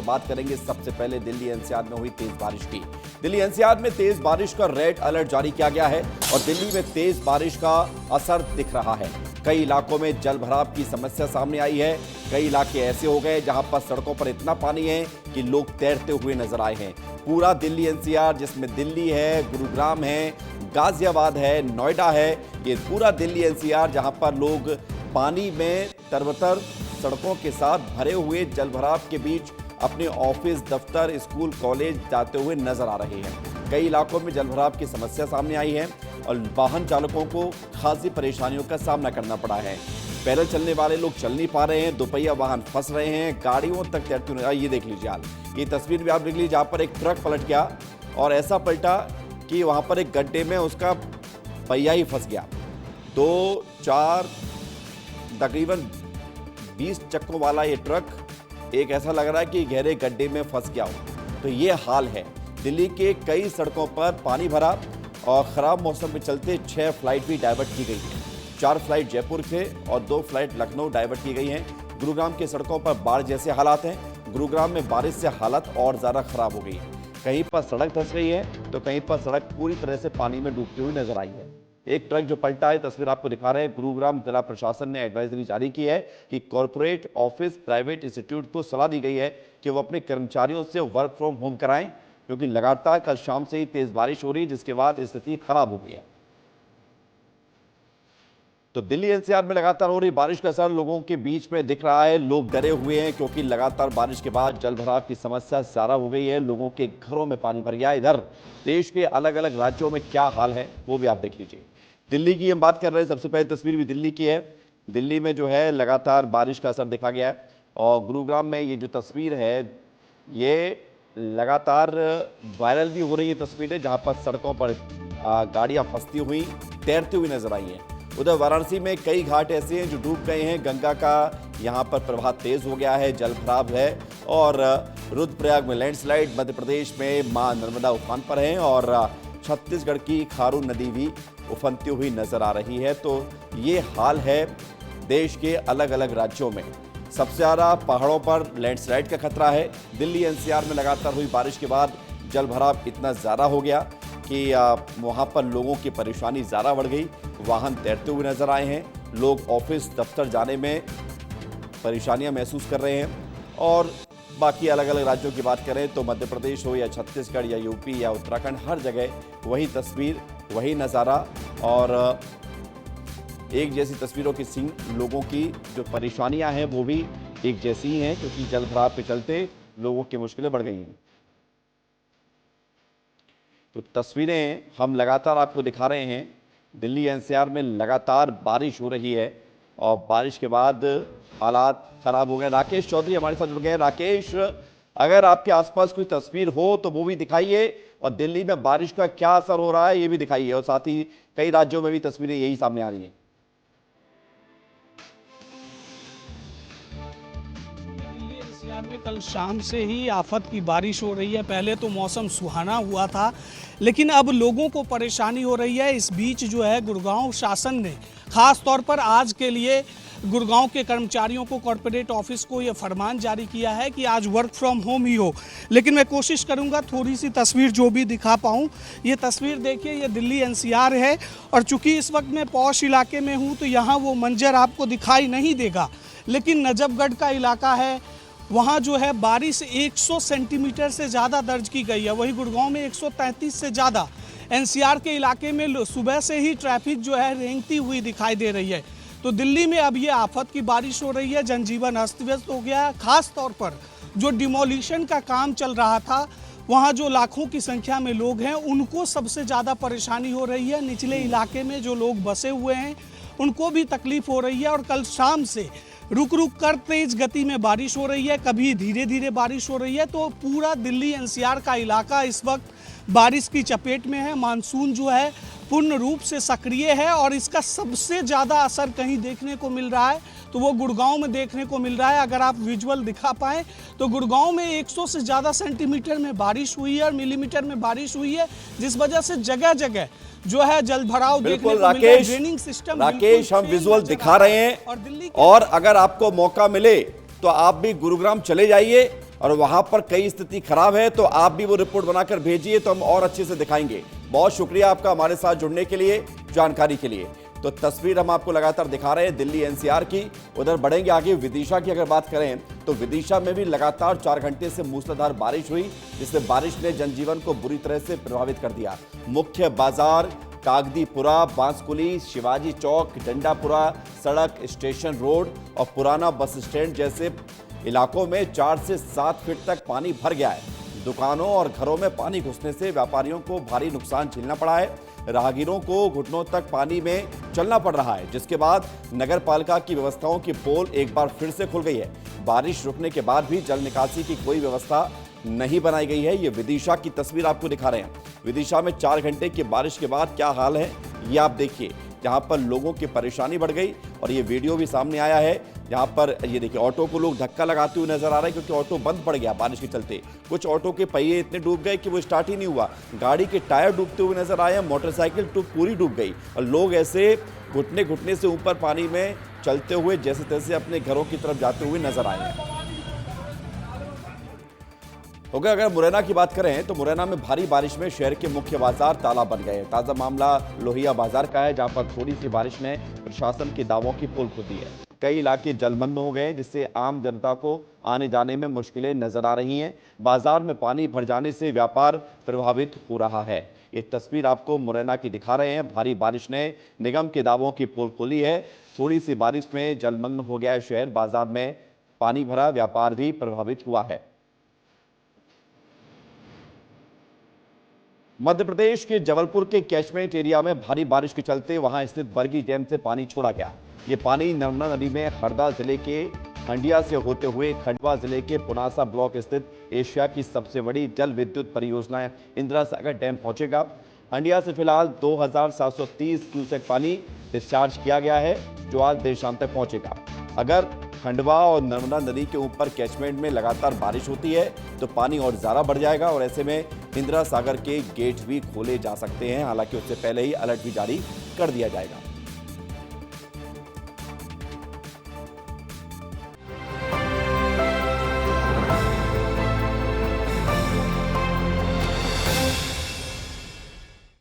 बात करेंगे सबसे पहले दिल्ली एनसीआर में हुई तेज बारिश की। दिल्ली एनसीआर में तेज बारिश का रेड अलर्ट जारी किया गया है और दिल्ली में तेज बारिश का असर दिख रहा है। कई इलाकों में जल भराव की समस्या सामने आई है। कई इलाके ऐसे हो गए जहां पर सड़कों पर इतना पानी है कि लोग तैरते हुए नजर आए हैं। पूरा दिल्ली एनसीआर, जिसमें दिल्ली है, गुरुग्राम है, गाजियाबाद है, नोएडा है, ये पूरा दिल्ली एनसीआर जहां पर लोग पानी में तरबतर सड़कों के साथ भरे हुए जल भराव के बीच अपने ऑफिस, दफ्तर, स्कूल, कॉलेज जाते हुए नजर आ रहे हैं। कई इलाकों में जल भराव की समस्या सामने आई है और वाहन चालकों को खासी परेशानियों का सामना करना पड़ा है। पैदल चलने वाले लोग चल नहीं पा रहे हैं, दोपहिया वाहन फंस रहे हैं, गाड़ियों तक तैरते हुए। ये देख लीजिए हाल, ये तस्वीर भी आप देख लीजिए, जहाँ पर एक ट्रक पलट गया और ऐसा पलटा कि वहाँ पर एक गड्ढे में उसका पहिया ही फंस गया। 2-4 तकरीबन 20 चक्कों वाला ये ट्रक एक ऐसा लग रहा है कि गहरे गड्ढे में फंस गया हो। तो ये हाल है। दिल्ली के कई सड़कों पर पानी भरा और ख़राब मौसम के चलते 6 फ्लाइट भी डाइवर्ट की गई हैं। 4 फ्लाइट जयपुर से और 2 फ्लाइट लखनऊ डाइवर्ट की गई हैं। गुरुग्राम के सड़कों पर बाढ़ जैसे हालात हैं। गुरुग्राम में बारिश से हालत और ज़्यादा ख़राब हो गई है। कहीं पर सड़क धंस गई है तो कहीं पर सड़क पूरी तरह से पानी में डूबती हुई नजर आई है। एक ट्रक जो पलटा है, तस्वीर आपको दिखा रहे हैं। गुरुग्राम जिला प्रशासन ने एडवाइजरी जारी की है कि कॉर्पोरेट, ऑफिस, प्राइवेट इंस्टीट्यूट को सलाह दी गई है कि वो अपने कर्मचारियों से वर्क फ्रॉम होम कराएं, क्योंकि लगातार कल शाम से ही तेज बारिश हो रही है, जिसके बाद स्थिति खराब हो गई है। तो दिल्ली एनसीआर में लगातार हो रही बारिश का असर लोगों के बीच में दिख रहा है। लोग डरे हुए हैं क्योंकि लगातार बारिश के बाद जल भराव की समस्या ज्यादा हो गई है। लोगों के घरों में पानी भर गया। इधर देश के अलग अलग राज्यों में क्या हाल है वो भी आप देख लीजिए। दिल्ली की हम बात कर रहे हैं, सबसे पहले तस्वीर भी दिल्ली की है। दिल्ली में जो है लगातार बारिश का असर देखा गया है और गुरुग्राम में ये जो तस्वीर है ये लगातार वायरल भी हो रही है तस्वीरें, जहाँ पर सड़कों पर गाड़ियाँ फंसती हुई, तैरती हुई नजर आई हैं। उधर वाराणसी में कई घाट ऐसे हैं जो डूब गए हैं। गंगा का यहाँ पर प्रवाह तेज हो गया है, जल भराव है और रुद्रप्रयाग में लैंडस्लाइड। मध्य प्रदेश में मां नर्मदा उफान पर है और छत्तीसगढ़ की खारून नदी भी उफनती हुई नजर आ रही है। तो ये हाल है देश के अलग अलग राज्यों में। सबसे ज़्यादा पहाड़ों पर लैंडस्लाइड का खतरा है। दिल्ली एनसीआर में लगातार हुई बारिश के बाद जल भराव इतना ज़्यादा हो गया कि वहाँ पर लोगों की परेशानी ज़्यादा बढ़ गई। वाहन तैरते हुए नजर आए हैं। लोग ऑफिस, दफ्तर जाने में परेशानियां महसूस कर रहे हैं। और बाकी अलग अलग राज्यों की बात करें तो मध्य प्रदेश हो या छत्तीसगढ़ या यूपी या उत्तराखंड, हर जगह वही तस्वीर, वही नज़ारा और एक जैसी तस्वीरों की लोगों की जो परेशानियां हैं वो भी एक जैसी ही हैं, क्योंकि जल भराव के चलते लोगों की मुश्किलें बढ़ गई हैं। तो तस्वीरें हम लगातार आपको दिखा रहे हैं। दिल्ली एनसीआर में लगातार बारिश हो रही है और बारिश के बाद हालात खराब हो गए। राकेश चौधरी हमारे साथ जुड़ गए। राकेश, अगर आपके आसपास कोई तस्वीर हो तो वो भी दिखाइए और दिल्ली में बारिश का क्या असर हो रहा है ये भी दिखाइए, और साथ ही कई राज्यों में भी तस्वीरें यही सामने आ रही हैं। में कल शाम से ही आफत की बारिश हो रही है। पहले तो मौसम सुहाना हुआ था, लेकिन अब लोगों को परेशानी हो रही है। इस बीच जो है गुड़गांव शासन ने खास तौर पर आज के लिए गुड़गांव के कर्मचारियों को, कॉर्पोरेट ऑफिस को ये फरमान जारी किया है कि आज वर्क फ्रॉम होम ही हो। लेकिन मैं कोशिश करूंगा थोड़ी सी तस्वीर जो भी दिखा पाऊं। ये तस्वीर देखिए, ये दिल्ली एनसीआर है और चूंकि इस वक्त मैं पॉश इलाके में हूं तो यहाँ वो मंजर आपको दिखाई नहीं देगा, लेकिन नजफगढ़ का इलाका है, वहाँ जो है बारिश 100 सेंटीमीटर से ज़्यादा दर्ज की गई है। वही गुड़गांव में 133 से ज़्यादा। एनसीआर के इलाके में सुबह से ही ट्रैफिक जो है रेंगती हुई दिखाई दे रही है। तो दिल्ली में अब ये आफत की बारिश हो रही है, जनजीवन अस्त व्यस्त हो गया है। खास तौर पर जो डिमोलिशन का काम चल रहा था, वहाँ जो लाखों की संख्या में लोग हैं उनको सबसे ज़्यादा परेशानी हो रही है। निचले इलाके में जो लोग बसे हुए हैं उनको भी तकलीफ हो रही है। और कल शाम से रुक रुक कर तेज गति में बारिश हो रही है, कभी धीरे धीरे बारिश हो रही है। तो पूरा दिल्ली एनसीआर का इलाका इस वक्त बारिश की चपेट में है। मानसून जो है पूर्ण रूप से सक्रिय है और इसका सबसे ज़्यादा असर कहीं देखने को मिल रहा है तो वो गुड़गांव में देखने को मिल रहा है। अगर आप विजुअल दिखा पाएँ तो गुड़गांव में 100 से ज़्यादा सेंटीमीटर में बारिश हुई है और मिलीमीटर में बारिश हुई है, जिस वजह से जगह जगह जो है जल भराव देखने को मिल रहा है। ड्रेनिंग सिस्टम राकेश, हम विजुअल दिखा रहे हैं और अगर आपको मौका मिले तो आप भी गुरुग्राम चले जाइए और वहां पर कई स्थिति खराब है, तो आप भी वो रिपोर्ट बनाकर भेजिए तो हम और अच्छे से दिखाएंगे। बहुत शुक्रिया आपका हमारे साथ जुड़ने के लिए, जानकारी के लिए। तो तस्वीर हम आपको लगातार दिखा रहे हैं दिल्ली एनसीआर की। उधर बढ़ेंगे आगे, विदिशा की अगर बात करें तो विदिशा में भी लगातार 4 घंटे से मूसलाधार बारिश हुई, जिससे बारिश ने जनजीवन को बुरी तरह से प्रभावित कर दिया। मुख्य बाजार कागदीपुरा, बांसकुली, शिवाजी चौक, डंडापुरा सड़क, स्टेशन रोड और पुराना बस स्टैंड जैसे इलाकों में 4 से 7 फीट तक पानी भर गया है। दुकानों और घरों में पानी घुसने से व्यापारियों को भारी नुकसान झेलना पड़ा है। राहगीरों को घुटनों तक पानी में चलना पड़ रहा है, जिसके बाद नगर पालिका की व्यवस्थाओं की पोल एक बार फिर से खुल गई है। बारिश रुकने के बाद भी जल निकासी की कोई व्यवस्था नहीं बनाई गई है। ये विदिशा की तस्वीर आपको दिखा रहे हैं। विदिशा में 4 घंटे की बारिश के बाद क्या हाल है ये आप देखिए, जहां पर लोगों की परेशानी बढ़ गई। और ये वीडियो भी सामने आया है, जहां पर ये देखिए ऑटो को लोग धक्का लगाते हुए नजर आ रहे हैं, क्योंकि ऑटो बंद पड़ गया बारिश के चलते। कुछ ऑटो के पहिए इतने डूब गए कि वो स्टार्ट ही नहीं हुआ। गाड़ी के टायर डूबते हुए नजर आए, मोटरसाइकिल पूरी डूब गई और लोग ऐसे घुटने घुटने से ऊपर पानी में चलते हुए जैसे तैसे अपने घरों की तरफ जाते हुए नजर आए हैं। ओके, अगर मुरैना की बात करें तो मुरैना में भारी बारिश में शहर के मुख्य बाजार तालाब बन गए। ताजा मामला लोहिया बाजार का है, जहां पर थोड़ी सी बारिश ने प्रशासन के दावों की पोल खुल दी है। कई इलाके जलमग्न हो गए, जिससे आम जनता को आने जाने में मुश्किलें नजर आ रही हैं। बाजार में पानी भर जाने से व्यापार प्रभावित हो रहा है। ये तस्वीर आपको मुरैना की दिखा रहे हैं। भारी बारिश ने निगम के दावों की पोल खोली है। थोड़ी सी बारिश में जलमग्न हो गया है शहर, बाजार में पानी भरा, व्यापार भी प्रभावित हुआ है। मध्य प्रदेश के जबलपुर के कैचमेंट एरिया में भारी बारिश के चलते वहां स्थित बरगी डैम से पानी छोड़ा गया। ये पानी नर्मदा नदी में हरदा जिले के हंडिया से होते हुए खंडवा जिले के पुनासा ब्लॉक स्थित एशिया की सबसे बड़ी जल विद्युत परियोजना इंदिरा सागर डैम पहुंचेगा। हंडिया से फिलहाल 2730 क्यूसेक पानी डिस्चार्ज किया गया है, जो आज देर शाम तक पहुंचेगा। अगर खंडवा और नर्मदा नदी के ऊपर कैचमेंट में लगातार बारिश होती है तो पानी और ज़्यादा बढ़ जाएगा और ऐसे में इंदिरा सागर के गेट भी खोले जा सकते हैं। हालांकि उससे पहले ही अलर्ट भी जारी कर दिया जाएगा।